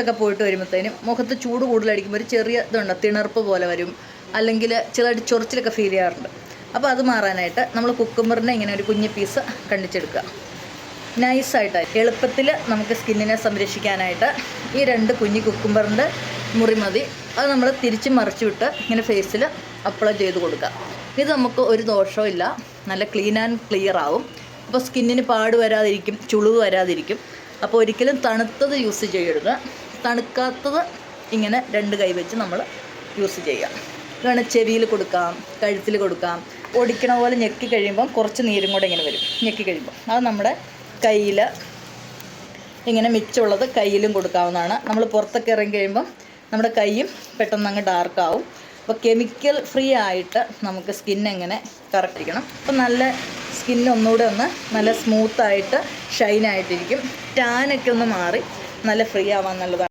ഒക്കെ പോയിട്ട് വരുമ്പോഴത്തേനും മുഖത്ത് ചൂട് കൂടുതലടിക്കുമ്പോൾ ഒരു ചെറിയ ഇതുണ്ട്, തിണർപ്പ് പോലെ വരും, അല്ലെങ്കിൽ ചെറുതായിട്ട് ചൊറിച്ചിലൊക്കെ ഫീൽ ചെയ്യാറുണ്ട്. അപ്പോൾ അത് മാറാനായിട്ട് നമ്മൾ കുക്കുംബറിനെ ഇങ്ങനെ ഒരു കുഞ്ഞ് പീസ് കണ്ടിച്ചെടുക്കുക. നൈസായിട്ട് എളുപ്പത്തിൽ നമുക്ക് സ്കിന്നിനെ സംരക്ഷിക്കാനായിട്ട് ഈ 2 കുഞ്ഞ് കുക്കുംബറിൻ്റെ മുറി മതി. അത് നമ്മൾ തിരിച്ച് മറിച്ചിട്ട് ഇങ്ങനെ ഫേസിൽ അപ്ലൈ ചെയ്ത് കൊടുക്കുക. ഇത് നമുക്ക് ഒരു ദോഷവും ഇല്ല, നല്ല ക്ലീൻ ആൻഡ് ക്ലിയർ ആവും. അപ്പോൾ സ്കിന്നിന് പാട് വരാതിരിക്കും, ചുളിവ് വരാതിരിക്കും. അപ്പോൾ ഒരിക്കലും തണുത്തത് യൂസ് ചെയ്യരുത്. തണുക്കാത്തത് ഇങ്ങനെ 2 കൈ വെച്ച് നമ്മൾ യൂസ് ചെയ്യാം. വേണം ചെവിയിൽ കൊടുക്കാം, കഴുത്തിൽ കൊടുക്കാം. ഒടിക്കണ പോലെ ഞെക്കി കഴിയുമ്പം കുറച്ച് നീരും കൂടെ ഇങ്ങനെ വരും. ഞെക്കി കഴിയുമ്പോൾ അത് നമ്മുടെ കയ്യിൽ ഇങ്ങനെ മിച്ചമുള്ളത് കയ്യിലും കൊടുക്കാവുന്നതാണ്. നമ്മൾ പുറത്തൊക്കെ ഇറങ്ങി കഴിയുമ്പം നമ്മുടെ കൈയും പെട്ടെന്ന് അങ്ങ് ഡാർക്കാവും. അപ്പോൾ കെമിക്കൽ ഫ്രീ ആയിട്ട് നമുക്ക് സ്കിൻ എങ്ങനെ കറക്റ്റ് ചെയ്യണം. അപ്പോൾ നല്ല സ്കിൻ ഒന്നുകൂടെ നല്ല സ്മൂത്തായിട്ട് ഷൈനായിട്ടിരിക്കും. ടാനൊക്കെ ഒന്ന് മാറി നല്ല ഫ്രീ ആവാൻ നല്ലതാണ്.